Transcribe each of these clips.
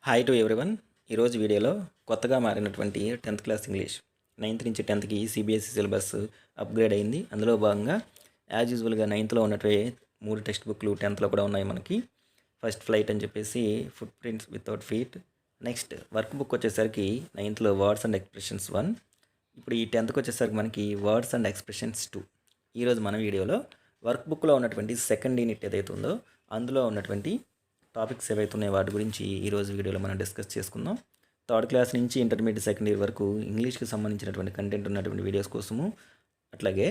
Hi to everyone. ఈరోజు వీడియోలో కొత్తగా మారినటువంటి 10th క్లాస్ ఇంగ్లీష్ 9th నుంచి 10థ్కి సిబిఎస్ఈ సిలబస్ అప్గ్రేడ్ అయింది. అందులో భాగంగా యాజ్ యూజువల్గా 9థ్లో ఉన్నట్టు 3 టెక్స్ట్ బుక్లు 10థ్లో కూడా ఉన్నాయి మనకి. ఫస్ట్ ఫ్లైట్ అని చెప్పేసి foot prints without feet. Next work book వచ్చేసరికి 9థ్లో వర్డ్స్ అండ్ ఎక్స్ప్రెషన్స్ 1. ఇప్పుడు ఈ 10థ్కి వచ్చేసరికి మనకి వర్డ్స్ అండ్ ఎక్స్ప్రెషన్స్ 2. ఈరోజు మన వీడియోలో వర్క్ బుక్లో ఉన్నటువంటి సెకండ్ యూనిట్ ఏదైతే ఉందో అందులో ఉన్నటువంటి టాపిక్స్ ఏవైతే ఉన్నాయో వాటి గురించి ఈరోజు వీడియోలో మనం డిస్కస్ చేసుకుందాం. థర్డ్ క్లాస్ నుంచి ఇంటర్మీడియట్ సెకండ్ ఇయర్ వరకు ఇంగ్లీష్కి సంబంధించినటువంటి కంటెంట్ ఉన్నటువంటి వీడియోస్ కోసము, అట్లాగే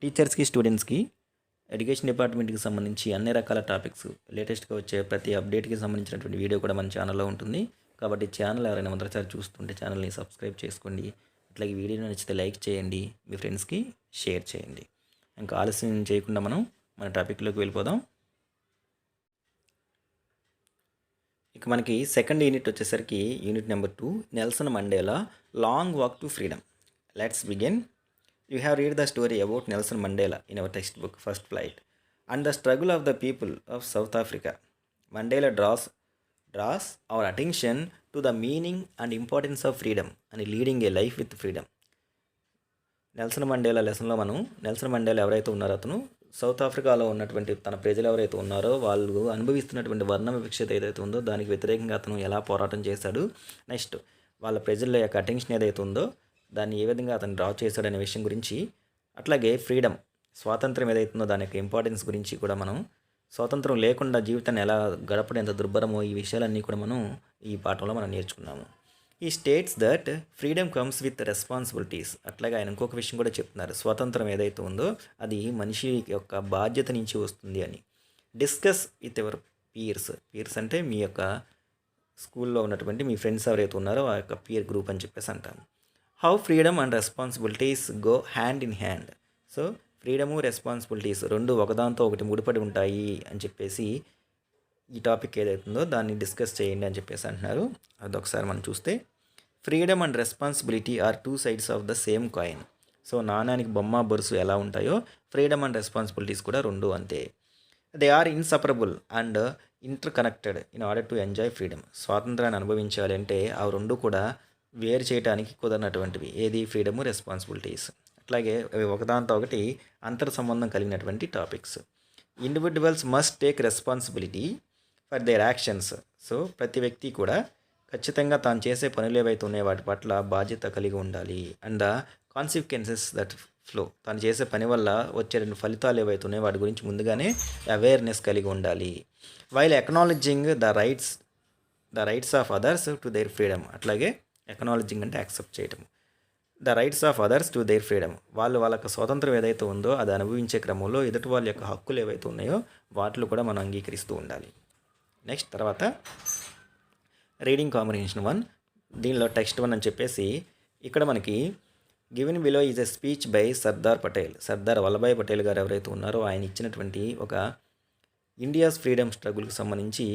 టీచర్స్కి స్టూడెంట్స్కి ఎడ్యుకేషన్ డిపార్ట్మెంట్కి సంబంధించి అన్ని రకాల టాపిక్స్ లేటెస్ట్గా వచ్చే ప్రతి అప్డేట్కి సంబంధించినటువంటి వీడియో కూడా మన ఛానల్లో ఉంటుంది. కాబట్టి ఛానల్ ఎవరైనా మొదటిసారి చూస్తుంటే ఛానల్ని సబ్స్క్రైబ్ చేసుకోండి. అట్లాగే వీడియో నచ్చితే లైక్ చేయండి, మీ ఫ్రెండ్స్కి షేర్ చేయండి. ఇంకా ఆలస్యం చేయకుండా మనం మన టాపిక్లోకి వెళ్ళిపోదాం. ఇక మనకి సెకండ్ యూనిట్ వచ్చేసరికి unit number 2, Nelson Mandela long walk to freedom. Let's begin. You have read the story about Nelson Mandela in our text book first flight and the struggle of the people of south Africa. Mandela draws our attention to the meaning and importance of freedom and leading a life with freedom. Nelson Mandela లెసన్లో మనం Nelson Mandela ఎవరైతే ఉన్నారో అతను south ఆఫ్రికాలో ఉన్నటువంటి తన ప్రజలు ఎవరైతే ఉన్నారో వాళ్ళు అనుభవిస్తున్నటువంటి వర్ణ వివక్షత ఏదైతే ఉందో దానికి వ్యతిరేకంగా అతను ఎలా పోరాటం చేశాడు, నెక్స్ట్ వాళ్ళ ప్రజల యొక్క అటెన్షన్ ఏదైతే ఉందో దాన్ని ఏ విధంగా అతను డ్రా చేశాడనే విషయం గురించి, అట్లాగే ఫ్రీడమ్ స్వాతంత్రం ఏదైతే ఉందో దాని యొక్క ఇంపార్టెన్స్ గురించి కూడా మనం, స్వాతంత్రం లేకుండా జీవితాన్ని ఎలా గడపడం ఎంత దుర్భరమో ఈ విషయాలన్నీ కూడా మనం ఈ పాఠంలో మనం నేర్చుకున్నాము. ఈ states that freedom comes with responsibilities. అట్లాగే ఆయన ఇంకొక విషయం కూడా చెప్తున్నారు, స్వాతంత్రం ఏదైతే ఉందో అది మనిషి యొక్క బాధ్యత నుంచి వస్తుంది అని. డిస్కస్ విత్ ఎవర్ పీర్స్ అంటే మీ యొక్క స్కూల్లో ఉన్నటువంటి మీ ఫ్రెండ్స్ ఎవరైతే ఉన్నారో ఆ యొక్క పీర్ గ్రూప్ అని చెప్పేసి అంటాము. How freedom and responsibilities go hand in hand. So freedom responsibilities రెండు ఒకదాంతో ఒకటి ముడిపడి ఉంటాయి అని చెప్పేసి ఈ టాపిక్ ఏదైతే ఉందో దాన్ని డిస్కస్ చేయండి అని చెప్పేసి అంటున్నారు. అదొకసారి మనం చూస్తే, freedom and responsibility are 2 sides of the same coin. So నాణానికి బొమ్మ బొరుసు ఎలా ఉంటాయో ఫ్రీడమ్ అండ్ రెస్పాన్సిబిలిటీస్ కూడా రెండు అంతే. They are inseparable and interconnected in order to enjoy freedom. స్వాతంత్రాన్ని అనుభవించాలి అంటే ఆ రెండు కూడా వేరు చేయడానికి కుదరనటువంటివి. ఏది? Freedom, responsibilities. అట్లాగే అవి ఒకదాంతో ఒకటి అంతర్ సంబంధం కలిగినటువంటి topics. Individuals must take responsibility for their actions. So ప్రతి వ్యక్తి కూడా ఖచ్చితంగా తాను చేసే పనులు ఏవైతే ఉన్నాయో వాటి పట్ల బాధ్యత కలిగి ఉండాలి. And the consequences that flow, తాను చేసే పని వల్ల వచ్చే రెండు ఫలితాలు ఏవైతే ఉన్నాయో వాటి గురించి ముందుగానే అవేర్నెస్ కలిగి ఉండాలి. While acknowledging the rights of others to their freedom. అట్లాగే ఎకనాలజింగ్ అంటే యాక్సెప్ట్ చేయటం. The rights of others to their freedom, వాళ్ళ స్వాతంత్రం ఏదైతే ఉందో అది అనుభవించే క్రమంలో ఎదుటి వాళ్ళ యొక్క హక్కులు ఏవైతే ఉన్నాయో వాటిలో కూడా మనం అంగీకరిస్తూ ఉండాలి. నెక్స్ట్ తర్వాత రీడింగ్ కాంప్రిహెన్షన్ 1. దీనిలో టెక్స్ట్ 1 అని చెప్పేసి ఇక్కడ మనకి given below is a speech by Sardar Vallabhbhai Patel గారు ఎవరైతే ఉన్నారో ఆయన ఇచ్చినటువంటి ఒక ఇండియాస్ ఫ్రీడమ్ స్ట్రగుల్కి సంబంధించి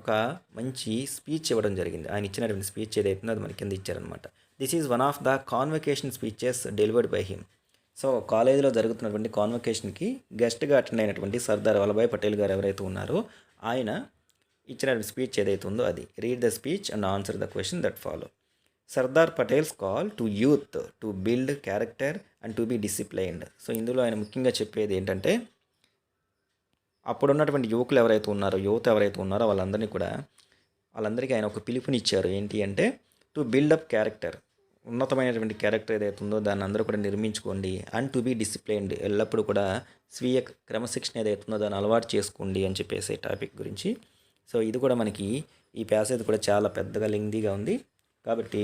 ఒక మంచి స్పీచ్ ఇవ్వడం జరిగింది. ఆయన ఇచ్చినటువంటి స్పీచ్ ఏదైతుందో అది మనకి కింద ఇచ్చారనమాట. This is one of the convocation speeches delivered by him. So కాలేజీలో జరుగుతున్నటువంటి కాన్వకేషన్కి గెస్ట్గా అటెండ్ అయినటువంటి సర్దార్ వల్లభాయ్ పటేల్ గారు ఎవరైతే ఉన్నారో ఆయన ఇచ్చిన స్పీచ్ ఏదైతే ఉందో అది. Read the speech and answer the question that follow. Sardar Patel's call to youth to build character and to be disciplined. So ఇందులో ఆయన ముఖ్యంగా చెప్పేది ఏంటంటే, అప్పుడున్నటువంటి యువత ఎవరైతే ఉన్నారో వాళ్ళందరికీ ఆయన ఒక పిలుపునిచ్చారు. ఏంటి అంటే టు బిల్డప్ క్యారెక్టర్, ఉన్నతమైనటువంటి క్యారెక్టర్ ఏదైతే ఉందో దాన్ని అందరూ కూడా నిర్మించుకోండి. అండ్ టు బీ డిసిప్లైన్డ్, ఎల్లప్పుడూ కూడా స్వీయ క్రమశిక్షణ ఏదైతే ఉందో దాన్ని అలవాటు చేసుకోండి అని చెప్పేసి టాపిక్ గురించి. సో ఇది కూడా మనకి ఈ ప్యాసేజ్ కూడా చాలా పెద్దగా లెంగ్తీగా ఉంది కాబట్టి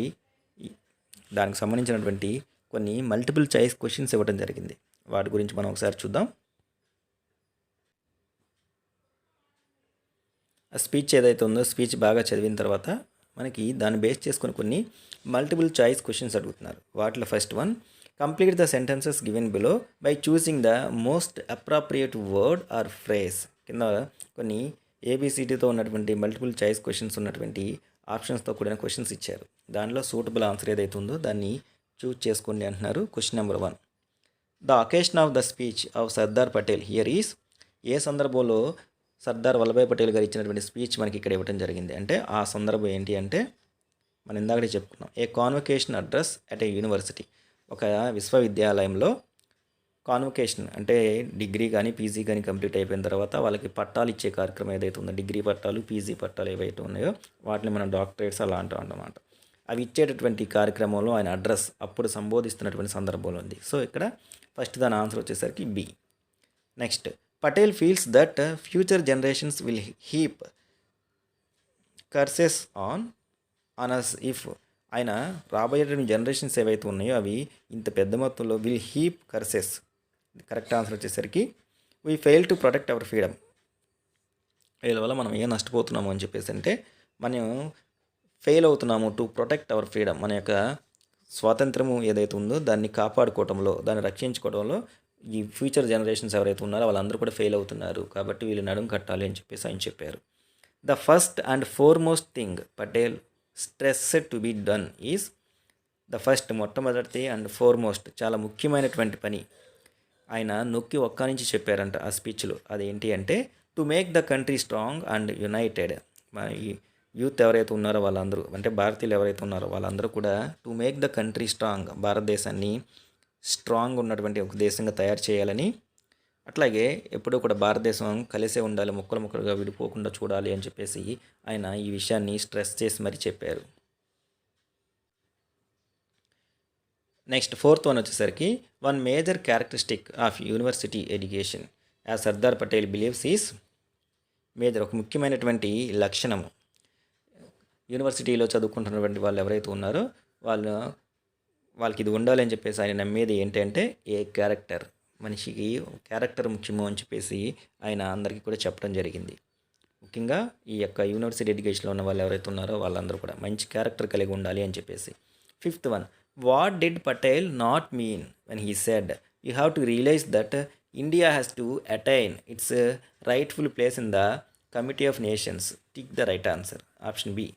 దానికి సంబంధించినటువంటి కొన్ని మల్టిపుల్ చాయిస్ క్వశ్చన్స్ ఇవ్వడం జరిగింది. వాటి గురించి మనం ఒకసారి చూద్దాం. ఆ స్పీచ్ ఏదైతే ఉందో స్పీచ్ బాగా చదివిన తర్వాత మనకి దాన్ని బేస్ చేసుకొని కొన్ని మల్టిపుల్ చాయిస్ క్వశ్చన్స్ అడుగుతున్నారు. వాటిలో first one, complete the sentences given below by choosing the most appropriate word or phrase. కింద కొన్ని ఏబిసిటీతో ఉన్నటువంటి మల్టిపుల్ చాయిస్ క్వశ్చన్స్ ఉన్నటువంటి ఆప్షన్స్తో కూడిన క్వశ్చన్స్ ఇచ్చారు. దానిలో సూటబుల్ ఆన్సర్ ఏదైతే ఉందో దాన్ని చూజ్ చేసుకోండి అంటున్నారు. Question number 1, the occasion of the speech of Sardar Patel here is. ఏ సందర్భంలో సర్దార్ వల్లభాయ్ పటేల్ గారు ఇచ్చినటువంటి స్పీచ్ మనకి ఇక్కడ ఇవ్వడం జరిగింది. అంటే ఆ సందర్భం ఏంటి అంటే మనం ఇందాకడే చెప్పుకున్నాం, a convocation address at a university. ఒక విశ్వవిద్యాలయంలో కాన్వకేషన్ అంటే డిగ్రీ కానీ పీజీ కానీ కంప్లీట్ అయిపోయిన తర్వాత వాళ్ళకి పట్టాలు ఇచ్చే కార్యక్రమం ఏదైతే ఉందో, డిగ్రీ పట్టాలు పీజీ పట్టాలు ఏవైతే ఉన్నాయో వాటిని మనం డాక్టరేట్స్ అలా అంటాం అన్నమాట. అవి ఇచ్చేటటువంటి కార్యక్రమంలో ఆయన అడ్రస్ అప్పుడు సంబోధిస్తున్నటువంటి సందర్భంలో ఉంది. సో ఇక్కడ ఫస్ట్ దాని ఆన్సర్ వచ్చేసరికి B. Next, Patel feels that future generations will heap curses on us if. ఆయన రాబోయేటువంటి జనరేషన్స్ ఏవైతే ఉన్నాయో అవి ఇంత పెద్ద మొత్తంలో will heap curses. Correct answer వచ్చేసరికి we fail to protect our freedom. వీళ్ళ వల్ల మనం ఏం నష్టపోతున్నాము అని చెప్పేసి అంటే మనం ఫెయిల్ అవుతున్నాము టు ప్రొటెక్ట్ అవర్ ఫ్రీడమ్. మన యొక్క స్వాతంత్రము ఏదైతే ఉందో దాన్ని కాపాడుకోవడంలో, దాన్ని రక్షించుకోవడంలో ఈ ఫ్యూచర్ జనరేషన్స్ ఎవరైతే ఉన్నారో వాళ్ళందరూ కూడా ఫెయిల్ అవుతున్నారు. కాబట్టి వీళ్ళు నడుం కట్టాలి అని చెప్పేసి ఆయన చెప్పారు. The first and foremost thing Patel stressed to be done is. The first మొట్టమొదటిది అండ్ ఫోర్మోస్ట్ చాలా ముఖ్యమైనటువంటి పని ఆయన నొక్కి ఒక్క నుంచి చెప్పారంట ఆ స్పీచ్లో. అదేంటి అంటే to make the country strong and United. ఈ యూత్ ఎవరైతే ఉన్నారో వాళ్ళందరూ, అంటే భారతీయులు ఎవరైతే ఉన్నారో వాళ్ళందరూ కూడా to make the country strong, భారతదేశాన్ని స్ట్రాంగ్ ఉన్నటువంటి ఒక దేశంగా తయారు చేయాలని, అట్లాగే ఎప్పుడూ కూడా భారతదేశం కలిసే ఉండాలి, ముక్కలు ముక్కలుగా విడిపోకుండా చూడాలి అని చెప్పేసి ఆయన ఈ విషయాన్ని స్ట్రెస్ చేసి మరి చెప్పారు. నెక్స్ట్ ఫోర్త్ వన్ వచ్చేసరికి one major characteristic of university education as Sardar Patel believes is. Major ఒక ముఖ్యమైనటువంటి లక్షణము యూనివర్సిటీలో చదువుకుంటున్నటువంటి వాళ్ళు ఎవరైతే ఉన్నారో వాళ్ళకి ఇది ఉండాలి అని చెప్పేసి ఆయన నమ్మేది ఏంటంటే ఏ క్యారెక్టర్, మనిషికి క్యారెక్టర్ ముఖ్యము అని చెప్పేసి ఆయన అందరికీ కూడా చెప్పడం జరిగింది. ముఖ్యంగా ఈ యొక్క యూనివర్సిటీ ఎడ్యుకేషన్లో ఉన్న వాళ్ళు ఎవరైతే ఉన్నారో వాళ్ళందరూ కూడా మంచి క్యారెక్టర్ కలిగి ఉండాలి అని చెప్పేసి. Fifth one, what did Patel not mean when he said you have to realise that India has to attain its rightful place in the committee of nations. Tick the right answer. Option B,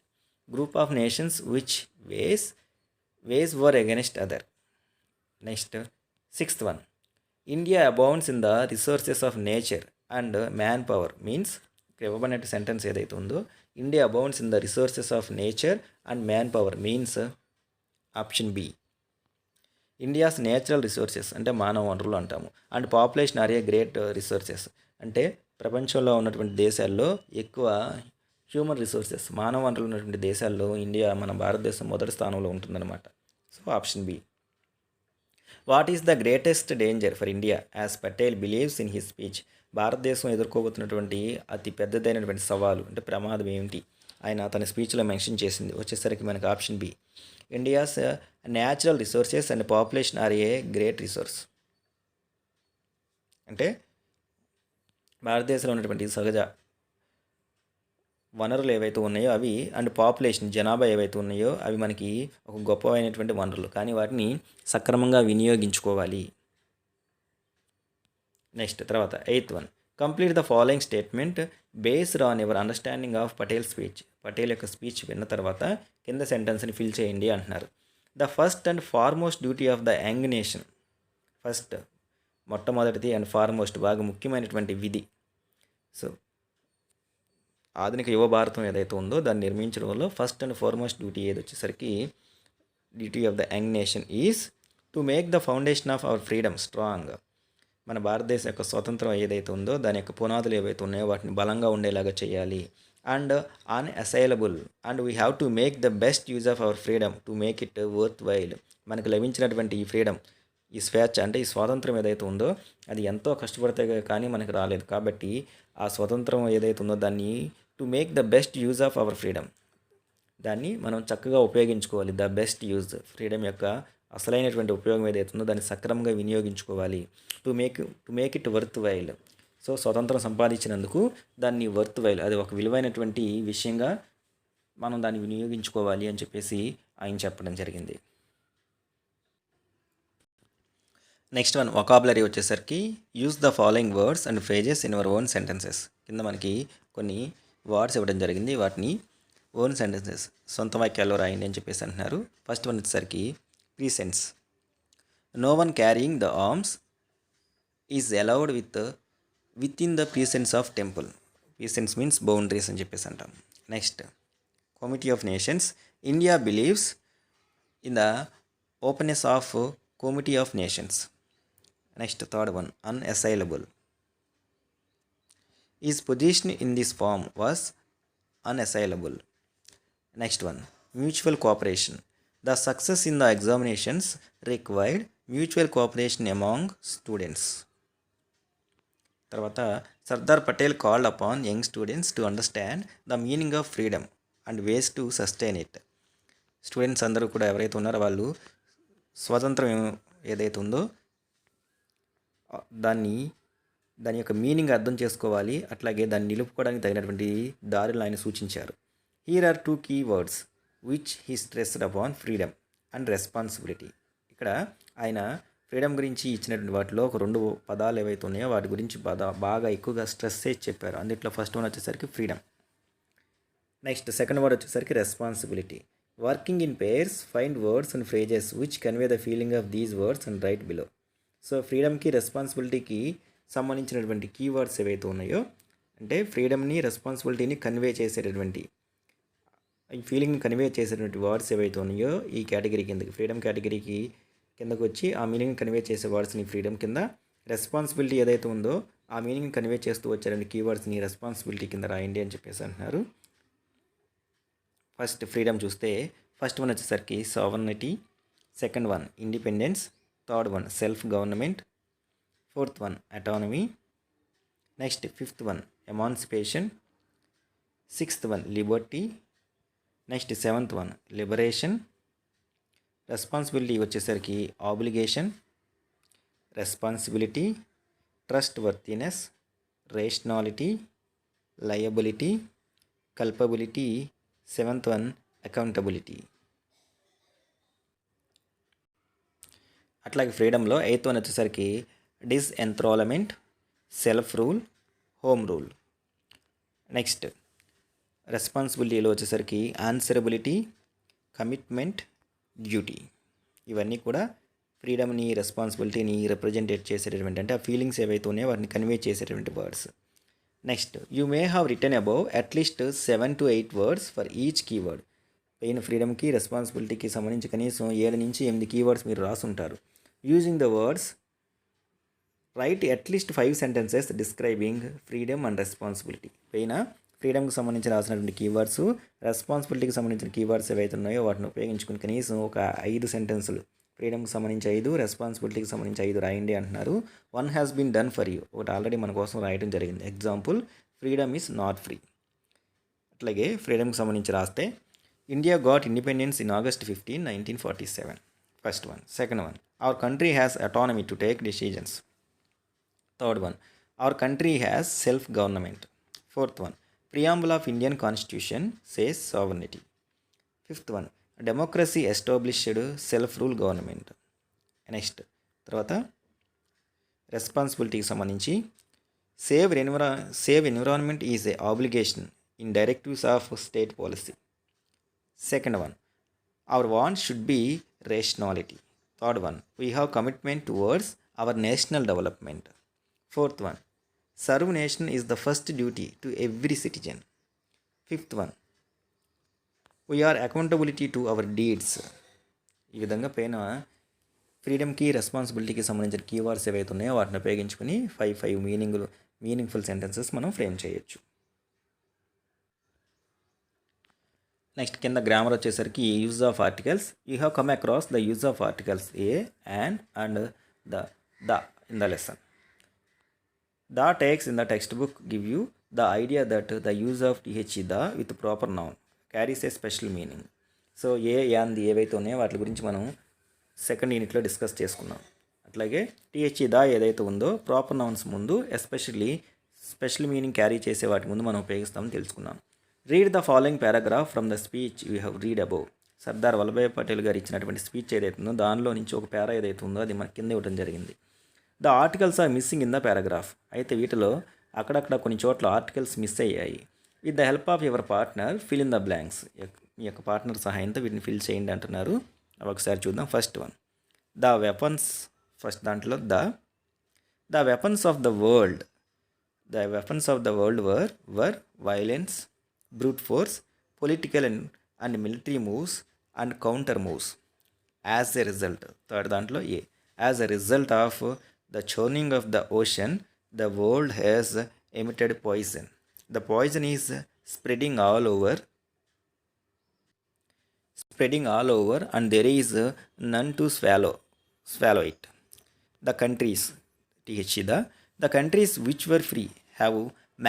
group of nations which wage war against other. Next sixth one, India abounds in the resources of nature and man power means. ఇవ్వబడిన sentence ఏదైతే ఉందో India abounds in the resources of nature and man power means option B, India's natural resources అంటే మానవ వనరులు అంటాము, and population are a great resources అంటే ప్రపంచంలో ఉన్నటువంటి దేశాల్లో ఎక్కువ హ్యూమన్ రిసోర్సెస్ మానవ వనరులు ఉన్నటువంటి దేశాల్లో ఇండియా, మన భారతదేశం మొదటి స్థానంలో ఉంటుందన్నమాట. So option B. What is the greatest danger for India as Patel believes in his speech. భారతదేశం ఎదుర్కోబోతున్నటువంటి అతి పెద్దదైనటువంటి సవాలు అంటే ప్రమాదం ఏమిటి ఆయన తన స్పీచ్లో మెన్షన్ చేసింది వచ్చేసరికి మనకు option B, India's natural resources and population are a great resource. అంటే భారతదేశంలో ఉన్నటువంటి సహజ వనరులు ఏవైతే ఉన్నాయో అవి అండ్ పాపులేషన్ జనాభా ఏవైతే ఉన్నాయో అవి మనకి ఒక గొప్పమైనటువంటి వనరులు, కానీ వాటిని సక్రమంగా వినియోగించుకోవాలి. నెక్స్ట్ తర్వాత eighth one, complete the following statement based on your understanding of Patel speech. Patel యొక్క స్పీచ్ విన్న తర్వాత కింద సెంటెన్స్ని ఫిల్ చేయండి అంటున్నారు. The first and foremost duty of the young nation. First మొట్టమొదటిది అండ్ ఫార్మోస్ట్ బాగా ముఖ్యమైనటువంటి విధి. సో ఆధునిక యువ భారతం ఏదైతే ఉందో దాన్ని నిర్మించడంలో ఫస్ట్ అండ్ ఫార్మోస్ట్ డ్యూటీ ఏది వచ్చేసరికి duty of the young nation is to make the foundation of our freedom strong. మన భారతదేశం యొక్క స్వతంత్రం ఏదైతే ఉందో దాని యొక్క పునాదులు ఏవైతే ఉన్నాయో వాటిని బలంగా ఉండేలాగా చేయాలి. And unassailable and we have to make the best use of our freedom to make it worthwhile. మనకు లభించినటువంటి ఈ ఫ్రీడమ్, ఈ స్వేచ్ఛ అంటే ఈ స్వాతంత్రం ఏదైతే ఉందో అది ఎంతో కష్టపడితే కానీ మనకు రాలేదు. కాబట్టి ఆ స్వతంత్రం ఏదైతే ఉందో దాన్ని to make the best use of our freedom, దాన్ని మనం చక్కగా ఉపయోగించుకోవాలి. ద బెస్ట్ యూజ్, ఫ్రీడమ్ యొక్క అసలైనటువంటి ఉపయోగం ఏదైతే ఉందో దాన్ని సక్రమంగా వినియోగించుకోవాలి. To make it worth while. So స్వతంత్రం సంపాదించినందుకు దాన్ని వర్త్ వైల్, అది ఒక విలువైనటువంటి విషయంగా మనం దాన్ని వినియోగించుకోవాలి అని చెప్పేసి ఆయన చెప్పడం జరిగింది. నెక్స్ట్ వన్, వొకాబులరీ వచ్చేసరికి use the following words and phrases in your own sentences. కింద మనకి కొన్ని వర్డ్స్ ఇవ్వడం జరిగింది, వాటిని ఓన్ సెంటెన్సెస్ సొంత వాక్యాల్లో రాయండి అని చెప్పేసి అంటున్నారు. ఫస్ట్ వన్ వచ్చేసరికి presence. No one carrying the arms is allowed within the presence of temple. Precincts means boundaries అని చెప్పేసి అంటాం. Next committee of nations. India believes in the openness of committee of nations. Next third one unassailable. His position in this form was unassailable. Next one, mutual cooperation. The success in the examinations required mutual cooperation among students. తర్వాత Sardar Patel called upon young students to understand the meaning of freedom and ways to sustain it. Students అందరూ కూడా ఎవరైతే ఉన్నారో వాళ్ళు స్వాతంత్రం ఏదైతే ఉందో దాని యొక్క మీనింగ్ అర్థం చేసుకోవాలి, అట్లాగే దాన్ని నిలుపుకోవడానికి తగినటువంటి దారులను ఆయన సూచించారు. Here are 2 key words which he stressed upon freedom and responsibility. ఇక్కడ ఆయన ఫ్రీడమ్ గురించి ఇచ్చినటువంటి వాటిలో ఒక 2 పదాలు ఏవైతే ఉన్నాయో వాటి గురించి బాగా ఎక్కువగా స్ట్రెస్ చేసి చెప్పారు. అందుట్లో ఫస్ట్ వన్ వచ్చేసరికి ఫ్రీడమ్. నెక్స్ట్ సెకండ్ వర్డ్ వచ్చేసరికి responsibility. Working in pairs find words and phrases which convey the feeling of these words and write below. So ఫ్రీడమ్కి రెస్పాన్సిబిలిటీకి సంబంధించినటువంటి కీవర్డ్స్ ఏవైతే ఉన్నాయో, అంటే ఫ్రీడమ్ని రెస్పాన్సిబిలిటీని కన్వే చేసేటటువంటి ఈ ఫీలింగ్ని కన్వే చేసేటువంటి వర్డ్స్ ఏవైతే ఉన్నాయో ఈ కేటగిరీ కిందకి, ఫ్రీడమ్ కేటగిరీకి కిందకు వచ్చి ఆ మీనింగ్ని కన్వే చేసే వర్డ్స్ని ఫ్రీడమ్ కింద, రెస్పాన్సిబిలిటీ ఏదైతే ఉందో ఆ మీనింగ్ని కన్వే చేస్తూ వచ్చేటువంటి కీవర్డ్స్ని రెస్పాన్సిబిలిటీ కింద రాయండి అని చెప్పేసి అంటున్నారు. ఫస్ట్ ఫ్రీడమ్ చూస్తే ఫస్ట్ వన్ వచ్చేసరికి sovereignty, second one independence, third one self government, fourth one autonomy, next fifth one emancipation, sixth one liberty, next seventh one liberation. Responsibility వచ్చేసరికి obligation, responsibility, trustworthiness, rationality, liability, culpability, seventh one accountability. అట్లాగే ఫ్రీడమ్లో eighth one వచ్చేసరికి disenthrallment, self rule, home rule. Next రెస్పాన్సిబిలిటీలో వచ్చేసరికి answerability, commitment, duty. ఇవన్నీ కూడా ఫ్రీడమ్ని రెస్పాన్సిబిలిటీని రిప్రజెంటేట్ చేసేటటువంటి, అంటే ఆ ఫీలింగ్స్ ఏవైతే ఉన్నాయో వాటిని కన్వే చేసేటటువంటి words. Next you may have return above at least 7 to 8 words for each keyword. పైన ఫ్రీడమ్కి రెస్పాన్సిబిలిటీకి సంబంధించి కనీసం 7 నుంచి 8 కీవర్డ్స్ మీరు రాసుంటారు. Using the words write at least 5 sentences describing freedom and responsibility. పైన ఫ్రీడమ్కి సంబంధించి రాసినటువంటి కీవర్డ్స్, రెస్పాన్సిబిలిటీకి సంబంధించిన కీవర్డ్స్ ఏవైతే ఉన్నాయో వాటిని ఉపయోగించుకుని కనీసం ఒక 5 sentences ఫ్రీడమ్కి సంబంధించి 5, రెస్పాన్సిబిలిటీకి సంబంధించి 5 రాయండి అంటున్నారు. One has been done for you, ఒకటి ఆల్రెడీ మన కోసం రాయడం జరిగింది. Example freedom is not free. అట్లాగే ఫ్రీడమ్కి సంబంధించి రాస్తే India got independence in August 15, 1947. First one. Second one, our country has autonomy to take decisions. Third one, our country has self government. Fourth one, preamble of Indian constitution says sovereignty. Fifth one, democracy established self rule government. Next తర్వాత రెస్పాన్సిబిలిటీకి సంబంధించి save environment is a obligation in directives of state policy. Second one, our want should be rationality. Third one, we have commitment towards our national development. Fourth one, serve nation is the first duty to every citizen. Fifth one, we are accountability to our deeds. ఈ విధంగా పైన ఫ్రీడమ్కి రెస్పాన్సిబిలిటీకి సంబంధించిన keywords ఏవైతే ఉన్నాయో వాటిని ఉపయోగించుకుని 5 meaningful sentences మనం frame చేయొచ్చు. నెక్స్ట్ కింద గ్రామర్ వచ్చేసరికి use of articles. You have come across the use of articles A and the in the lesson. The takes in the textbook give you the idea that the use of th the with proper noun carries a special meaning. So and ఏవైతే ఉన్నాయో వాటి గురించి మనం second యూనిట్లో discuss చేసుకున్నాం. అట్లాగే th the ఏదైతే ఉందో ప్రాపర్ నౌన్స్ ముందు స్పెషల్ మీనింగ్ క్యారీ చేసే వాటి ముందు మనం ఉపయోగిస్తామని తెలుసుకున్నాం. Read the following paragraph from the speech you have read above. Sardar Vallabhbhai Patel గారు ఇచ్చినటువంటి స్పీచ్ ఏదైతే ఉందో దానిలో నుంచి ఒక పేరా ఏదైతే ఉందో అది మన కింద ఇవ్వడం జరిగింది. The articles are missing in the paragraph. అయితే వీటిలో అక్కడక్కడ కొన్ని చోట్ల ఆర్టికల్స్ మిస్ అయ్యాయి. With the help of your partner fill in the blanks. మీ యొక్క పార్ట్నర్ సహాయంతో వీటిని ఫిల్ చేయండి అంటున్నారు. ఒకసారి చూద్దాం. First one, the weapons. First దాంట్లో the weapons of the world The weapons of the world were violence, brute force, political and military moves and counter moves. As a result, third దాంట్లో ఏ, as a result of the churning of the ocean, the world has emitted poison. The poison is spreading all over, and there is none to swallow it. The countries, the countries which were free have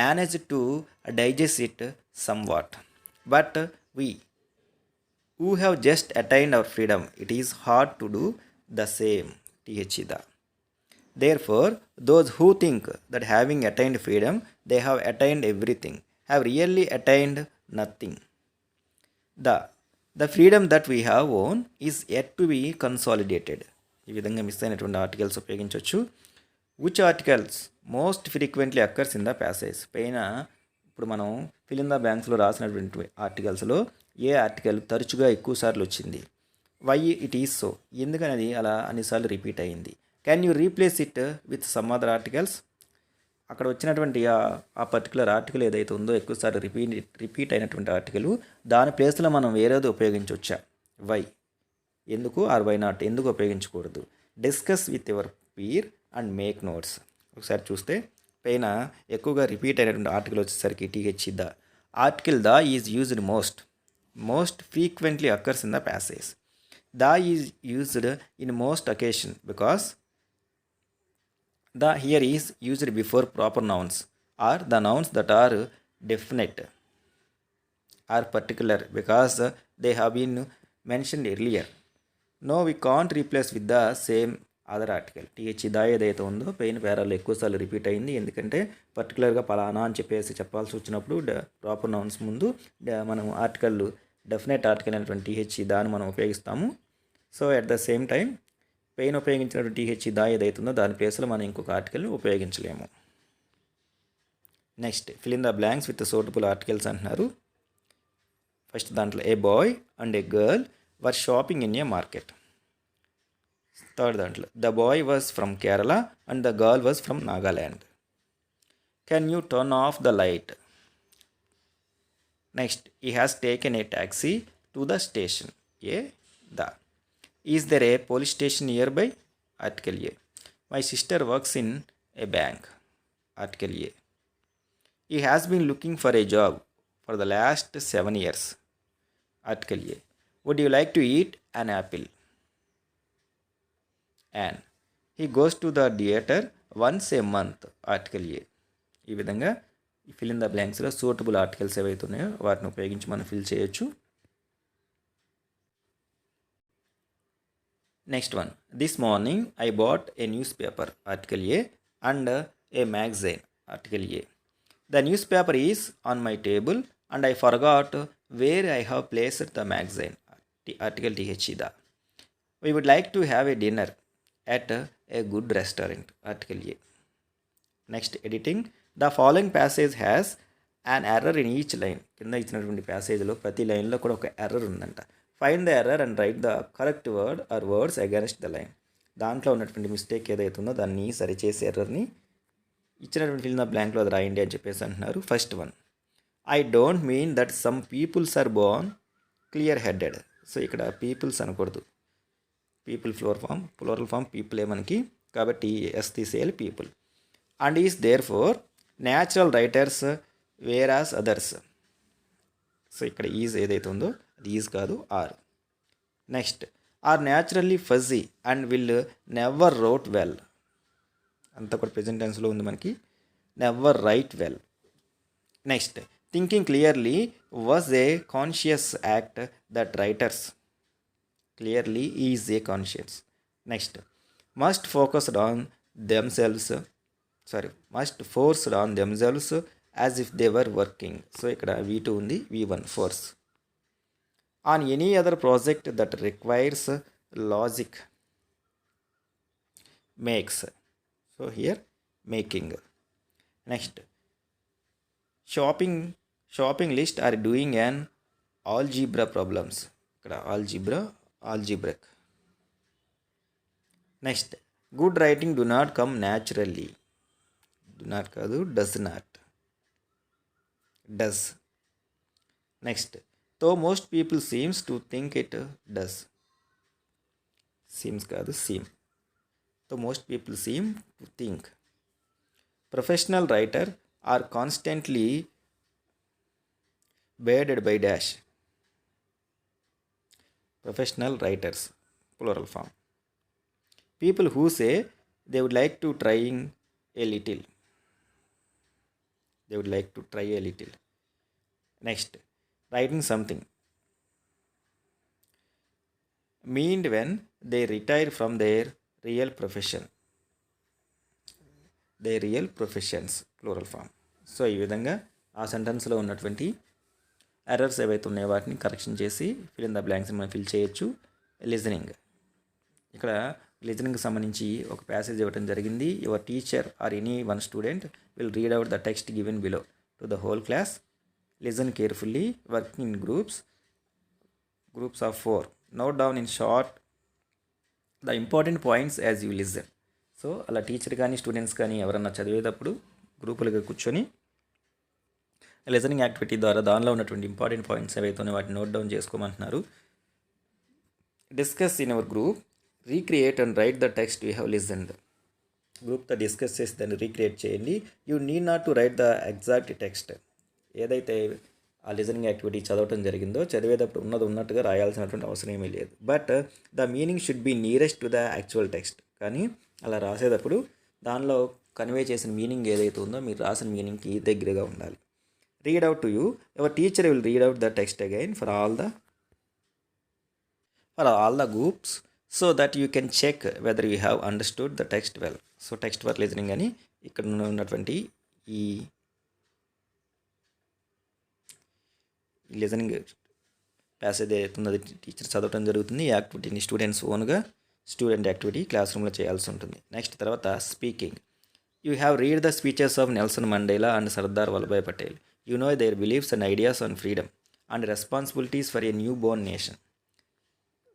managed to digest it somewhat, but we who have just attained our freedom, it is hard to do the same. The therefore, those who think that having attained freedom they have attained everything have really attained nothing. The the freedom that we have won is yet to be consolidated. ఈ విధంగా miss అయినటువంటి articles ఉపయోగించవచ్చు. Which articles most frequently occurs in the passage. పైన ఇప్పుడు మనం fill in the బ్లాంక్స్లో రాసినటువంటి ఆర్టికల్స్లో ఏ article తరచుగా ఎక్కువ సార్లు వచ్చింది, వై ఇట్ ఈస్ సో, ఎందుకనేది అలా అన్నిసార్లు రిపీట్ అయ్యింది. Can you replace it with some other articles. అక్కడ వచ్చినటువంటి ఆ పర్టికులర్ ఆర్టికల్ ఏదైతే ఉందో ఎక్కువసార్లు రిపీట్ అయినటువంటి ఆర్టికల్, దాని ప్లేస్లో మనం వేరేది ఉపయోగించవచ్చా, వై, ఎందుకు, ఆర్ వై నాట్, ఎందుకు ఉపయోగించకూడదు. Discuss with your peer and make notes. ఒకసారి చూస్తే పైన ఎక్కువగా రిపీట్ అయినటువంటి ఆర్టికల్ వచ్చేసరికి TH the. Article the is used most frequently occurs in the passage. The is used in most occasion because the here is used before proper nouns or the nouns that are definite or particular because they have been mentioned earlier. No, we can't replace with the same other article. T H దా ఏదైతే ఉందో పైన పేరాల్లో ఎక్కువసార్లు repeat అయింది, ఎందుకంటే పర్టికులర్గా పలానా అని చెప్పాల్సి వచ్చినప్పుడు ప్రాపర్ నౌన్స్ ముందు మనం ఆర్టికల్ డెఫినెట్ ఆర్టికల్ అయినటువంటి టీహెచ్ దాన్ని మనం ఉపయోగిస్తాము. So at the same time పైన ఉపయోగించినటువంటి టీహెచ్ దా ఏదైతుందో దాని ప్లేస్లో మనం ఇంకొక ఆర్టికల్ని ఉపయోగించలేము. Next fill in the blanks with suitable articles అంటున్నారు. ఫస్ట్ దాంట్లో a boy and a girl were shopping in a market. Third దాంట్లో the boy was from Kerala and the girl was from Nagaland. Can you turn off the light. Next he has taken a taxi to the station. A the. Is there a police station nearby? Article A. My sister works in a bank. Article A. He has been looking for a job for the last 7 years. Article A. Would you like to eat an apple? And he goes to the theater once a month. Article A. ఈ విధంగా fill in the బ్లాంక్స్లో suitable articles ఏవైతే ఉన్నాయో వాటిని ఉపయోగించి మనం fill చేయొచ్చు. Next one. This morning I bought a newspaper. Article A. And a magazine. Article A. The newspaper is on my table and I forgot where I have placed the magazine. Article TH. We would like to have a dinner at a good restaurant. Article A. Next editing. The following passage has an error in each line. కింద ఇచ్చినటువంటి ప్యాసేజ్లో ప్రతి లైన్లో కూడా ఒక error ఉందంట. Find the error and write the correct word or words against the line. దాంట్లో ఉన్నటువంటి mistake ఏదైతే ఉందో దాన్ని సరిచేసి ఎర్రర్ని ఇచ్చినటువంటి ఫిల్ ఇన్ ద బ్లాంక్లో అది రాయండి అని చెప్పేసి అంటున్నారు. First one, I don't mean that some peoples are born clear headed. So ఇక్కడ పీపుల్స్ అనకూడదు, పీపుల్ ఫ్లోరల్ ఫామ్ పీపులే మనకి, కాబట్టి ఎస్ తీసేయాలి people. And is there for natural writers where as others. So ఇక్కడ ఈజ్ ఏదైతే ఉందో అది ఈజ్ కాదు, are. Next, are naturally fuzzy and will never wrote well. అంతా కూడా ప్రెజెంట్ టెన్స్లో ఉంది మనకి, never write well. Next, thinking clearly was a conscious act that writers clearly is a conscious. Next, must forced on themselves as if they were working. So ఇక్కడ V2 ఉంది, V1 force. On any other project that requires logic, makes. So here making. Next, shopping list are doing an algebra problems. ikkada algebraic. Next, good writing do not come naturally. Do not కాదు, does not. Does. Next, though most people seems to think it does. Seems కాదు, seem. Though most people seem to think. Professional writer are constantly bearded by dash. Professional writers, plural form. People who say they would like to trying a little. They would like to try a little. Next, writing something. Meaned when they retire from their real profession. Their real professions, plural form. So ఈ విధంగా ఆ సెంటెన్స్లో ఉన్నటువంటి errors ఏవైతే ఉన్నాయో వాటిని correction చేసి fill in the బ్లాంక్స్ని మనం fill చేయొచ్చు. లిజనింగ్, ఇక్కడ లిజనింగ్కి సంబంధించి ఒక ప్యాసేజ్ ఇవ్వడం జరిగింది. Your teacher or any one student will read out the text given below to the whole class. Listen carefully, working in groups of 4. Note down in short the important points as you listen. So అలా teacher కానీ students కానీ ఎవరన్నా చదివేటప్పుడు గ్రూపులుగా కూర్చొని listening activity ద్వారా దానిలో ఉన్నటువంటి ఇంపార్టెంట్ పాయింట్స్ ఏవైతే ఉన్నాయో వాటిని నోట్ డౌన్ చేసుకోమంటున్నారు. Discuss in our group, recreate and write the text you have listened. గ్రూప్తో డిస్కస్ చేసి దాన్ని రీక్రియేట్ చేయండి. You need not to write the exact text. ఏదైతే ఆ లిజనింగ్ యాక్టివిటీ చదవటం జరిగిందో చదివేటప్పుడు ఉన్నట్టుగా రాయాల్సినటువంటి అవసరం ఏమీ లేదు. But the meaning should be nearest to the actual text. కానీ అలా రాసేటప్పుడు దానిలో కన్వే చేసిన మీనింగ్ ఏదైతే ఉందో మీరు రాసిన మీనింగ్కి దగ్గరగా ఉండాలి. Read out to you, your teacher will read out the text again for all the groups so that you can check whether you have understood the text well. So text for listening అని ఇక్కడ ఉన్నటువంటి ఈ listening passage ఏదైతున్నది teacher చదవటం జరుగుతుంది. ఈ యాక్టివిటీని students ఓన్గా student activity class రూమ్లో చేయాల్సి ఉంటుంది. నెక్స్ట్ తర్వాత speaking. You have read the speeches of Nelson Mandela and Sardar Vallabhbhai Patel. You know their beliefs and ideas on freedom and responsibilities for a new born nation.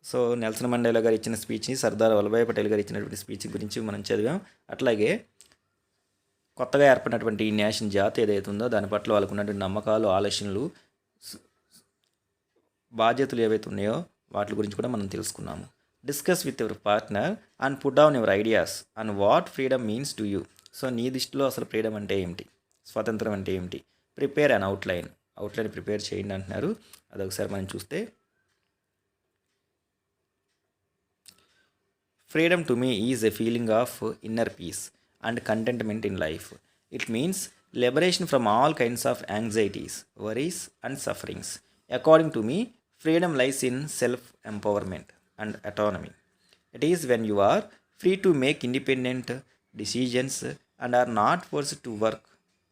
So Nelson Mandela గారు ఇచ్చిన స్పీచ్ని, సర్దార్ వల్లభాయ్ పటేల్ గారు ఇచ్చినటువంటి speech గురించి మనం చదివాం. అట్లాగే కొత్తగా ఏర్పడినటువంటి ఈ నేషన్ జాతి ఏదైతే ఉందో దాని పట్ల వాళ్ళకు ఉన్నటువంటి నమ్మకాలు, ఆలోచనలు, బాధ్యతలు ఏవైతే ఉన్నాయో వాటి గురించి కూడా మనం తెలుసుకున్నాము. Discuss with your partner and put down your ideas and what freedom means to you. So నీ దృష్టిలో అసలు ఫ్రీడమ్ అంటే ఏమిటి, స్వాతంత్రం అంటే ఏమిటి. ప్రిపేర్ అన్ అవుట్లైన్ ప్రిపేర్ చేయండి అంటున్నారు. అదొకసారి మనం చూస్తే, freedom to me is a feeling of inner peace and contentment in life. It means liberation from all kinds of anxieties, worries and sufferings. According to me, freedom lies in self-empowerment and autonomy. It is when you are free to make independent decisions and are not forced to work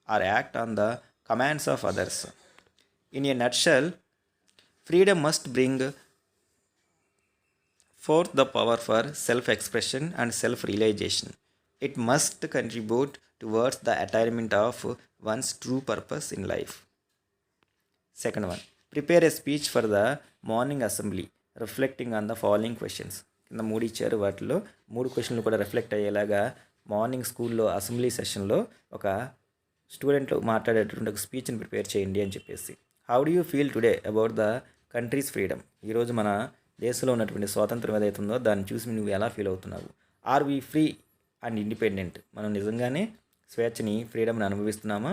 or act on the commands of others. In a nutshell, freedom must bring forth the power for self-expression and self-realization. It must contribute towards the attainment of one's true purpose in life. Second one, prepare a speech for the morning assembly reflecting on the following questions. కింద 3 ఇచ్చారు, వాటిలో 3 క్వశ్చన్లు కూడా reflect అయ్యేలాగా morning స్కూల్లో assembly సెషన్లో ఒక స్టూడెంట్లు మాట్లాడేటువంటి ఒక స్పీచ్ని ప్రిపేర్ చేయండి అని చెప్పేసి. How do you feel today about the countries freedom. ఈరోజు మన దేశంలో ఉన్నటువంటి స్వాతంత్రం ఏదైతే ఉందో దాన్ని చూసి నువ్వు ఎలా ఫీల్ అవుతున్నావు. Are we free and independent. మనం నిజంగానే స్వేచ్ఛని, ఫ్రీడమ్ని అనుభవిస్తున్నామా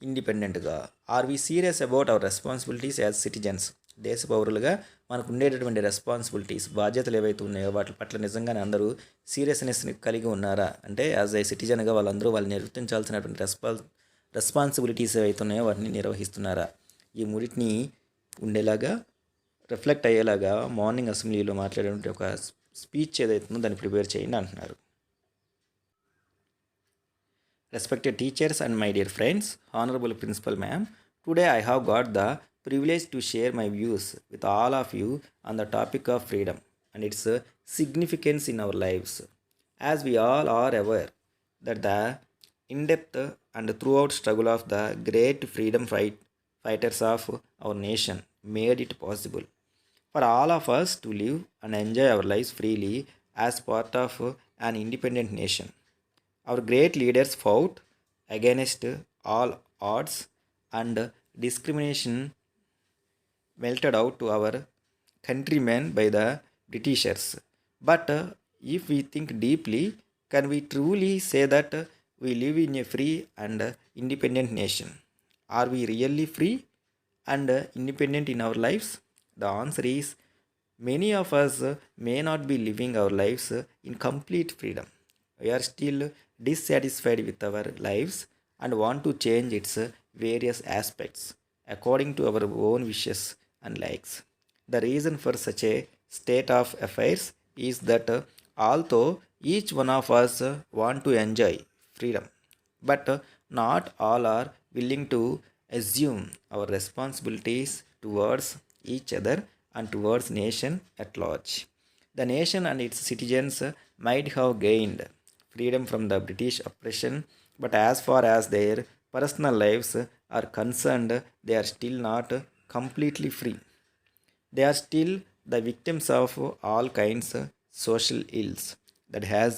ఇండిపెండెంట్గా. Are we serious about our responsibilities as citizens. దేశ పౌరులుగా మనకు ఉండేటటువంటి రెస్పాన్సిబిలిటీస్, బాధ్యతలు ఏవైతే ఉన్నాయో వాటి పట్ల నిజంగానే అందరూ సీరియస్నెస్ని కలిగి ఉన్నారా. అంటే యాజ్ ఏ సిటిజన్గా వాళ్ళు నిర్వర్తించాల్సినటువంటి రెస్పాన్సిబిలిటీస్ ఏవైతే ఉన్నాయో వాటిని నిర్వహిస్తున్నారా. ఈ మూడింటిని ఉండేలాగా, రిఫ్లెక్ట్ అయ్యేలాగా మార్నింగ్ అసెంబ్లీలో మాట్లాడేటువంటి ఒక స్పీచ్ ఏదైతే ఉందో దాన్ని ప్రిపేర్ చేయండి అంటున్నారు. Respected teachers and my dear friends, Honorable Principal Ma'am, today I have got the privilege to share my views with all of you on the topic of freedom and its significance in our lives. As we all are aware that the in-depth and throughout struggle of the great freedom fighters of our nation made it possible for all of us to live and enjoy our lives freely as part of an independent nation. Our great leaders fought against all odds and discrimination melted out to our countrymen by the Britishers. But if we think deeply, can we truly say that we live in a free and independent nation? Are we really free and independent in our lives? The answer is many of us may not be living our lives in complete freedom. We are still dissatisfied with our lives and want to change its various aspects according to our own wishes and likes. The reason for such a state of affairs is that although each one of us want to enjoy freedom, but not all are willing to assume our responsibilities towards each other and towards nation at large. The nation and its citizens might have gained freedom from the British oppression, but as far as their personal lives are concerned, they are still not completely free. They are still the victims of all kinds of social ills that has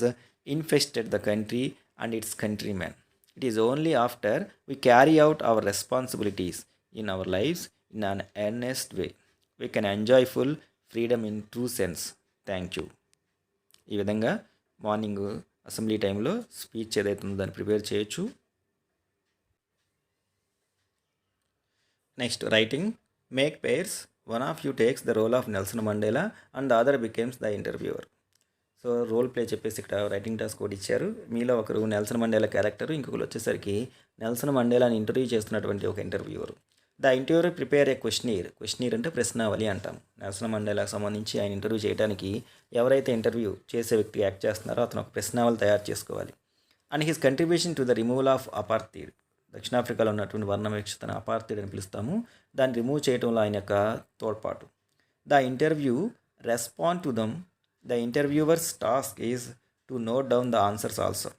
infested the country and its countrymen. It is only after we carry out our responsibilities in our lives in an earnest way we can enjoy full freedom in true sense. Thank you. ఈ విధంగా morning assembly టైంలో speech ఏదైతే ఉందో దాన్ని prepare చేయొచ్చు. Next writing. Make pairs. One of you takes the role of Nelson Mandela and the other becomes the interviewer. So role play చెప్పేసి ఇక్కడ writing task కూడా ఇచ్చారు. మీలో ఒకరు నెల్సన్ మండేలా క్యారెక్టర్, ఇంకొకరు వచ్చేసరికి నెల్సన్ మండేలాని ఇంటర్వ్యూ చేస్తున్నటువంటి ఒక interviewer. The interviewer prepare A questionnaire. Questionnaire అంటే ప్రశ్నావళి అంటాం. నెల్సన్ మండేలాకు సంబంధించి ఆయన ఇంటర్వ్యూ చేయడానికి ఎవరైతే ఇంటర్వ్యూ చేసే వ్యక్తి యాక్ట్ చేస్తున్నారో అతను ఒక ప్రశ్నావళి తయారు చేసుకోవాలి. And his contribution to the removal of apartheid. దక్షిణాఫ్రికాలో ఉన్నటువంటి వర్ణ వివక్షతను అపార్థైడ్ అని పిలుస్తాము. దాన్ని రిమూవ్ చేయడంలో ఆయన యొక్క తోడ్పాటు. The interview respond to them. The interviewer's task is to note down the answers also.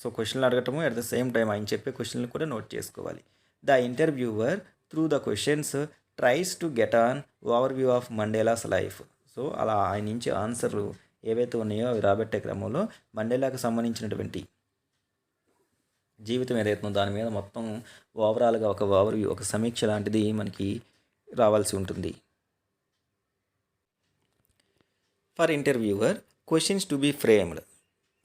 So క్వశ్చన్లు అడగటము అట్ ద సేమ్ టైం ఆయన చెప్పే క్వశ్చన్లు కూడా నోట్ చేసుకోవాలి. The interviewer through the questions tries to get on overview of Mandela's life. So అలా ఆయన నుంచి ఆన్సర్లు ఏవైతే ఉన్నాయో అవి రాబట్టే క్రమంలో మండేలాకు సంబంధించినటువంటి జీవితం ఏదైతుందో దాని మీద మొత్తం ఓవరాల్గా ఒక ఓవర్ వ్యూ, ఒక సమీక్ష లాంటిది మనకి రావాల్సి ఉంటుంది. For interviewer questions to be framed.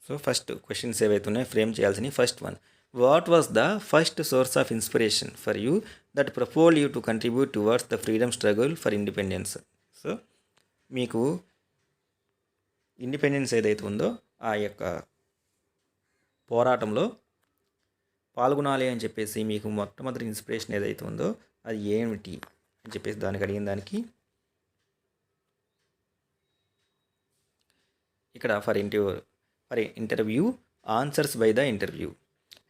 So first questions ఏవైతే ఉన్నాయో ఫ్రేమ్ చేయాల్సినవి. First one, what was the first source of inspiration for you that propel you to contribute towards the freedom struggle for independence. So మీకు independence ఏదైతే ఉందో ఆ యొక్క పోరాటంలో పాల్గొనాలి అని చెప్పేసి మీకు మొట్టమొదటి ఇన్స్పిరేషన్ ఏదైతే ఉందో అది ఏమిటి అని చెప్పేసి దానికి అడిగిన దానికి ఇక్కడ for interview answers by the interview.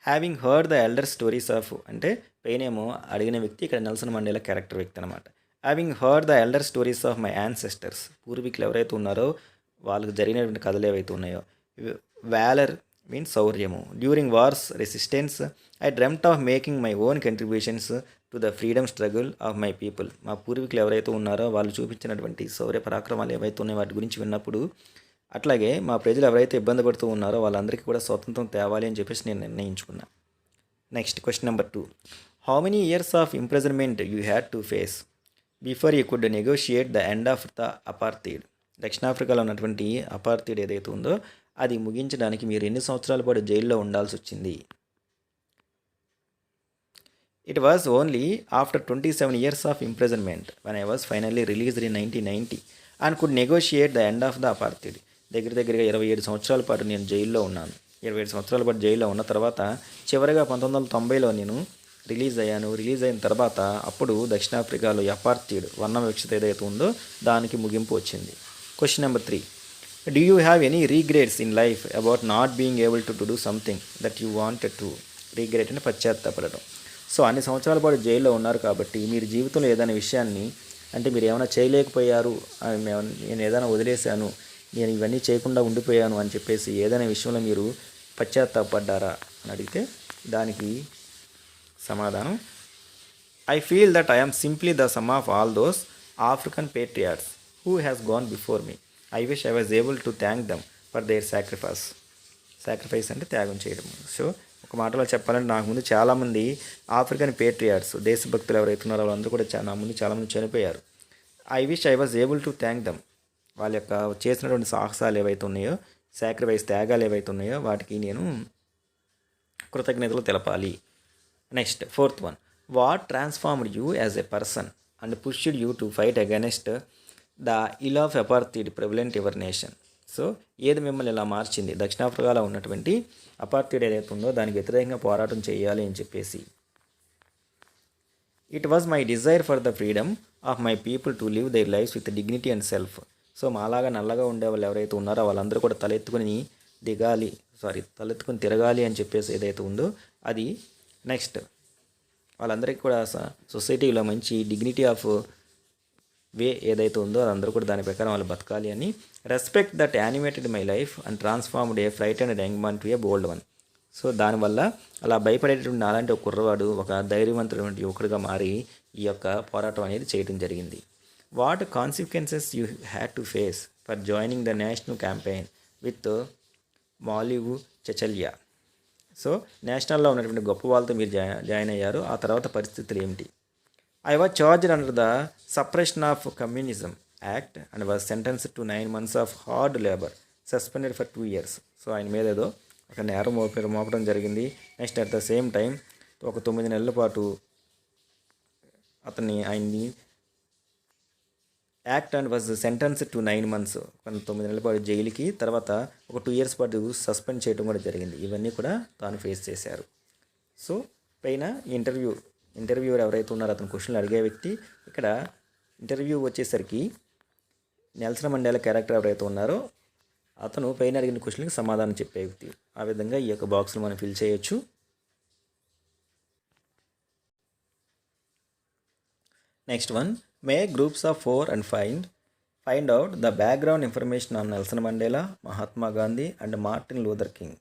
Having heard the elder stories of, అంటే పైనేమో అడిగిన వ్యక్తి ఇక్కడ నెల్సన్ మండేలా క్యారెక్టర్ వ్యక్తి అనమాట. Having heard the elder stories of my ancestors. పూర్వీకులు ఎవరైతే ఉన్నారో వాళ్ళకి జరిగినటువంటి కథలు ఏవైతే ఉన్నాయో. వ్యాలర్ మీన్స్ శౌర్యము. During wars resistance I dreamt of making my own contributions to the freedom struggle of my people. మా పూర్వీకులు ఎవరైతే ఉన్నారో వాళ్ళు చూపించినటువంటి శౌర్య పరాక్రమాలు ఏవైతే ఉన్నాయో వాటి గురించి విన్నప్పుడు, అట్లాగే మా ప్రజలు ఎవరైతే ఇబ్బంది పడుతూ ఉన్నారో వాళ్ళందరికీ కూడా స్వతంత్రం తేవాలి అని చెప్పేసి నేను నిర్ణయించుకున్నా. Next question number 2, how many years of imprisonment you had to face before you could negotiate the end of the apartheid. దక్షిణాఫ్రికాలో ఉన్నటువంటి అపార్థైడ్ ఏదైతే ఉందో అది ముగించడానికి మీరు ఎన్ని సంవత్సరాల పాటు జైల్లో ఉండాల్సి వచ్చింది? It was only after 27 years of imprisonment when I was finally released in 1990 and could negotiate the end of the apartheid. దగ్గరగా 27 సంవత్సరాల పాటు నేను జైల్లో ఉన్నాను. 27 సంవత్సరాల పాటు జైల్లో ఉన్న తర్వాత చివరిగా 1990లో నేను రిలీజ్ అయ్యాను. రిలీజ్ అయిన తర్వాత అప్పుడు దక్షిణాఫ్రికాలో అపార్థైడ్ వర్ణ వివక్షత ఏదైతే ఉందో దానికి ముగింపు వచ్చింది. Question number 3, do you have any regrets in life about not being able to do something that you wanted to. Regret అంటే పశ్చాత్తాపడటం. సో అన్ని సంవత్సరాల పాటు జైల్లో ఉన్నారు కాబట్టి మీరు జీవితంలో ఏదైనా విషయాన్ని, అంటే మీరు ఏమైనా చేయలేకపోయారు, నేను ఏదైనా వదిలేశాను, నేను ఇవన్నీ చేయకుండా ఉండిపోయాను అని చెప్పేసి ఏదైనా విషయంలో మీరు పశ్చాత్తాపడ్డారా అని అడిగితే దానికి సమాధానం, I feel that I'm simply the sum of all those African patriots who has gone before me. I wish I was able to thank them for their sacrifice. Sacrifice అంటే త్యాగం చేయడం. సో ఒక మాటలో చెప్పాలంటే నాకు ముందు చాలామంది ఆఫ్రికన్ పేట్రియాట్స్ దేశభక్తులు ఎవరైతే ఉన్నారో వాళ్ళందరూ కూడా నా ముందు చాలామంది చనిపోయారు. I wish I was able to thank dum. వాళ్ళ యొక్క చేసినటువంటి సాహసాలు ఏవైతే ఉన్నాయో, సాక్రిఫైస్ త్యాగాలు ఏవైతే ఉన్నాయో వాటికి నేను కృతజ్ఞతలు తెలపాలి. Next 4th one, what transformed you as a person and pushed you to fight against the ill of apartheid prevalent your nation. So ఏది మిమ్మల్ని ఇలా మార్చింది, దక్షిణాఫ్రికాలో ఉన్నటువంటి అపార్థైడ్ ఏదైతే ఉందో దానికి వ్యతిరేకంగా పోరాటం చేయాలి అని చెప్పేసి. It was my desire for the freedom of my people to live their lives with dignity and self. So మాలాగా నల్లగా ఉండే వాళ్ళు ఎవరైతే ఉన్నారో వాళ్ళందరూ కూడా తలెత్తుకుని తిరగాలి అని చెప్పేసి ఏదైతే ఉందో అది. నెక్స్ట్ వాళ్ళందరికీ కూడా సొసైటీలో మంచి డిగ్నిటీ ఆఫ్ వే ఏదైతే ఉందో అందరూ కూడా దాని ప్రకారం వాళ్ళు బతకాలి అని. Respect that animated my life and transformed a fright and young man to a bold one. So దానివల్ల అలా భయపడేటువంటి అలాంటి ఒక కుర్రవాడు ఒక ధైర్యవంతుడైనటువంటి యువకుడిగా మారి ఈ యొక్క పోరాటం అనేది చేయడం జరిగింది. What consequences you had to face for joining the national campaign with మాలివ్ చెచల్యా. సో నేషనల్లో ఉన్నటువంటి గొప్ప వాళ్ళతో మీరు జాయిన్ అయ్యారు, ఆ తర్వాత పరిస్థితులు ఏమిటి? I was charged under the suppression of communism act and was sentenced to 9 months of hard labour, suspended for 2 years. So ఆయన మీద ఏదో ఒక నేరం మోపడం జరిగింది. Next at the same time ఒక 9 నెలల పాటు ఆయన్ని act and was sentenced to 9 months, 9 నెలల పాటు జైలుకి, తర్వాత ఒక 2 years పాటు సస్పెండ్ చేయడం కూడా జరిగింది. ఇవన్నీ కూడా తాను ఫేస్ చేశారు. సో పైన ఇంటర్వ్యూవర్ ఎవరైతే ఉన్నారో అతను క్వశ్చన్లు అడిగే వ్యక్తి. ఇక్కడ ఇంటర్వ్యూ వచ్చేసరికి నెల్సన్ మండేలా క్యారెక్టర్ ఎవరైతే ఉన్నారో అతను పైన అడిగిన క్వశ్చన్కి సమాధానం చెప్పే వ్యక్తి. ఆ విధంగా ఈ యొక్క బాక్స్లో మనం ఫిల్ చేయొచ్చు. Next one, make groups of 4 and find out the background information on Nelson Mandela, Mahatma Gandhi and Martin Luther King.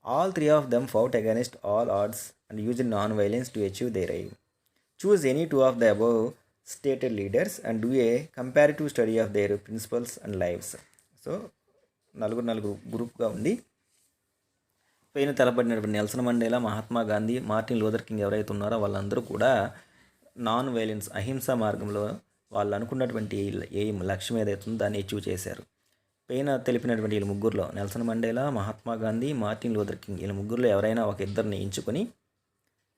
All 3 of them fought against all odds and used non-violence to achieve their aim. Choose any 2 of the above stated leaders and do a comparative study of their principles and lives. So నలుగురు గ్రూప్గా ఉండి పైన తెలబడినటువంటి Nelson Mandela, Mahatma Gandhi, Martin Luther King ఎవరైతే ఉన్నారో వాళ్ళందరూ కూడా non violence, అహింసా మార్గంలో వాళ్ళు అనుకున్నటువంటి లక్ష్యం ఏదైతే ఉందో దాన్ని అచీవ్ చేశారు. పైన తెలిపినటువంటి వీళ్ళ ముగ్గురులో Nelson Mandela, Mahatma Gandhi, Martin Luther King వీళ్ళ ముగ్గురులో ఎవరైనా ఒక ఇద్దరిని ఎంచుకొని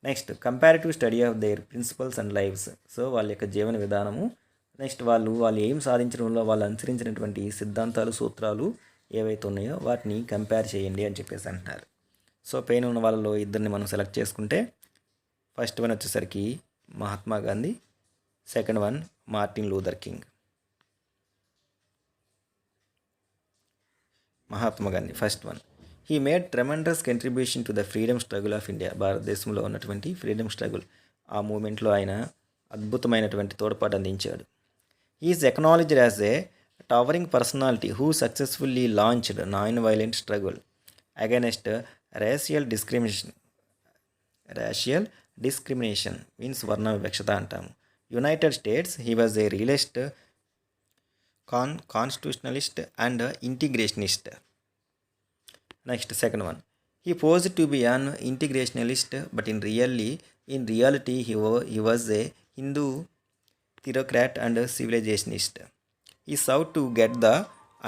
next comparative study of their principles and lifes. So వాళ్ళ యొక్క జీవన విధానము, నెక్స్ట్ వాళ్ళు ఏం సాధించడంలో వాళ్ళు అనుసరించినటువంటి సిద్ధాంతాలు, సూత్రాలు ఏవైతే ఉన్నాయో వాటిని కంపేర్ చేయండి అని చెప్పేసి అంటున్నారు. సో పైన ఉన్న వాళ్ళలో ఇద్దరిని మనం సెలెక్ట్ చేసుకుంటే ఫస్ట్ వన్ వచ్చేసరికి Mahatma Gandhi, second one Martin Luther king. Mahatma Gandhi first one, he made tremendous contribution to the freedom struggle of India. భారతదేశంలో ఉన్నటువంటి ఫ్రీడమ్ స్ట్రగుల్ ఆ మూమెంట్లో ఆయన అద్భుతమైనటువంటి తోడ్పాటు అందించాడు. He is acknowledged as a towering personality who successfully launched non-violent struggle against racial discrimination means వర్ణ వివక్షత అంటాము. United states he was a realist, constitutionalist and integrationist. Next, second one, he posed to be an integrationalist but in reality he was a Hindu theocrat and civilizationist. He sought to get the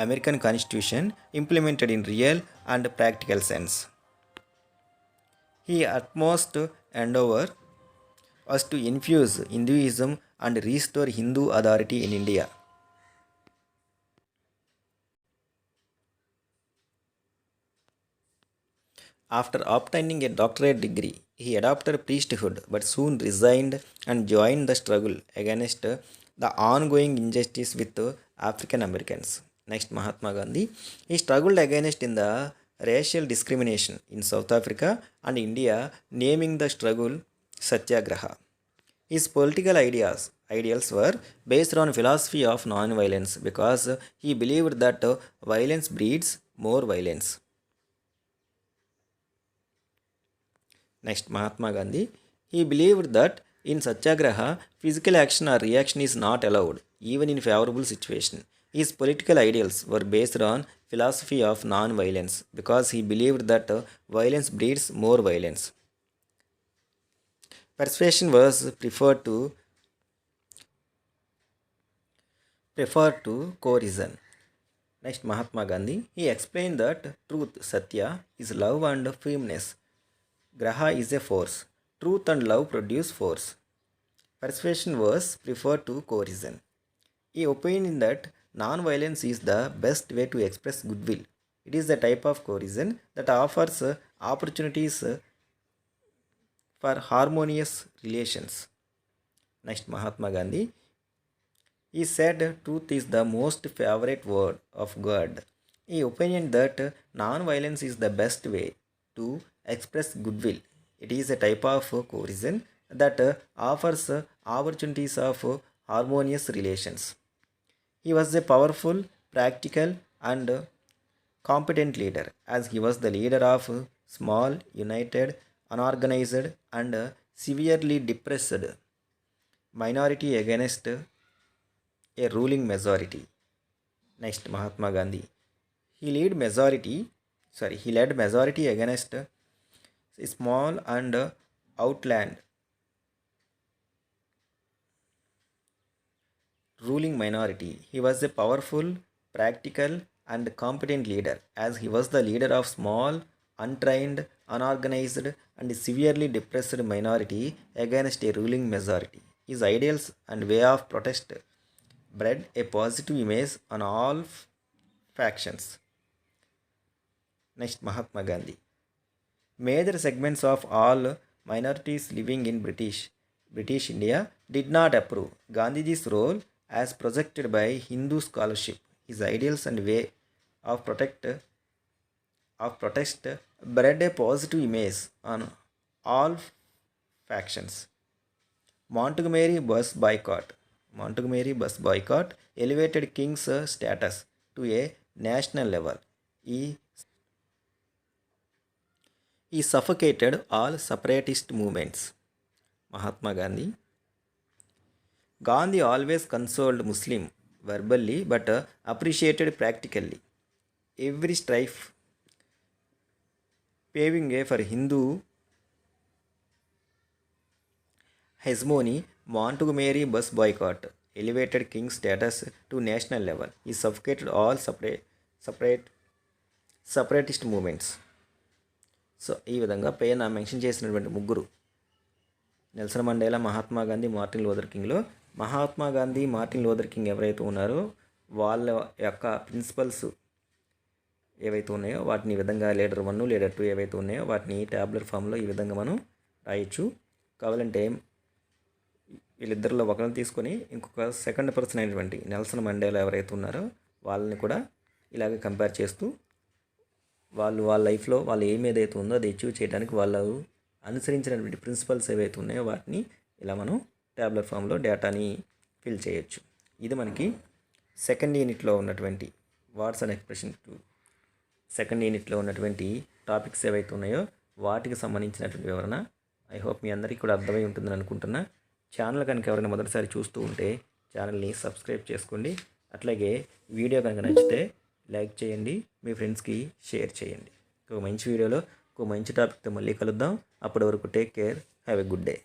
American Constitution implemented in real and practical sense. He utmost endeavor was to infuse Hinduism and restore Hindu authority in India. After obtaining a doctorate degree, he adopted priesthood but soon resigned and joined the struggle against the ongoing injustice with African Americans. Next, Mahatma Gandhi. He struggled against in the racial discrimination in South Africa and India, naming the struggle Satyagraha. His political ideals were based on philosophy of non-violence because he believed that violence breeds more violence. Next, Mahatma Gandhi. He believed that in Satyagraha, physical action or reaction is not allowed, even in favorable situation. His political ideals were based on philosophy of non-violence because he believed that violence breeds more violence. Persuasion was preferred to coercion. Next, Mahatma Gandhi. He explained that truth, Satya, is love and firmness. Graha is a force. Truth and love produce force. Persuasion was preferred to coercion. He opined that non-violence is the best way to express goodwill. It is the type of coercion that offers opportunities for harmonious relations. Next, Mahatma Gandhi. He said truth is the most favorite word of God. He opined that non-violence is the best way to express goodwill. It is a type of coercion that offers opportunities of harmonious relations. He was a powerful, practical, and competent leader, as he was the leader of small, united, unorganized, and severely depressed minority against a ruling majority. Next, Mahatma Gandhi. He led majority against a small and outland ruling minority. He was a powerful, practical, and competent leader, as he was the leader of small, untrained, unorganized, and severely depressed minority against a ruling majority. His ideals and way of protest bred a positive image on all factions. Next, Mahatma Gandhi. Major segments of all minorities living in British India did not approve Gandhiji's role as projected by Hindu scholarship. His ideals and way of protest bred a positive image on all factions. Montgomery bus boycott elevated King's status to a national level. He, he suffocated all separatist movements. Mahatma Gandhi. Gandhi always consoled Muslim verbally but appreciated practically. Every strife paving way for Hindu hegemony, Montgomery bus boycott elevated King's status to national level. He suffocated all separatist movements. So ఈ విధంగా పైన mention చేసినటువంటి ముగ్గురు Nelson Mandela, Mahatma Gandhi, Martin Luther కింగ్లో Mahatma Gandhi, Martin Luther King ఎవరైతే ఉన్నారో వాళ్ళ యొక్క ప్రిన్సిపల్స్ ఏవైతే ఉన్నాయో వాటిని ఈ విధంగా లీడర్ 1, లీడర్ 2 ఏవైతే ఉన్నాయో వాటిని ట్యాబ్లెట్ ఫామ్లో ఈ విధంగా మనం రాయొచ్చు. కావాలంటే వీళ్ళిద్దరిలో ఒకరిని తీసుకొని ఇంకొక సెకండ్ పర్సన్ అయినటువంటి నెల్సన్ మండేలా ఎవరైతే ఉన్నారో వాళ్ళని కూడా ఇలాగ కంపేర్ చేస్తూ వాళ్ళ లైఫ్లో వాళ్ళు ఏదైతే ఉందో అది అచీవ్ చేయడానికి వాళ్ళు అనుసరించినటువంటి ప్రిన్సిపల్స్ ఏవైతే ఉన్నాయో వాటిని ఇలా మనం ట్యాబ్లెట్ ఫామ్లో డేటాని ఫిల్ చేయొచ్చు. ఇది మనకి సెకండ్ యూనిట్లో ఉన్నటువంటి వర్డ్స్ అండ్ ఎక్స్ప్రెషన్ సెకండ్ యూనిట్లో ఉన్నటువంటి టాపిక్స్ ఏవైతే ఉన్నాయో వాటికి సంబంధించినటువంటి వివరణ. ఐ హోప్ మీ అందరికీ కూడా అర్థమై ఉంటుందని అనుకుంటున్నా. ఛానల్ కనుక ఎవరైనా మొదటిసారి చూస్తూ ఉంటే ఛానల్ని సబ్స్క్రైబ్ చేసుకోండి. అట్లాగే వీడియో కనుక నచ్చితే లైక్ చేయండి, మీ ఫ్రెండ్స్కి షేర్ చేయండి. ఒక మంచి వీడియోలో ఒక మంచి టాపిక్తో మళ్ళీ కలుద్దాం. అప్పటి వరకు take care, have a good day.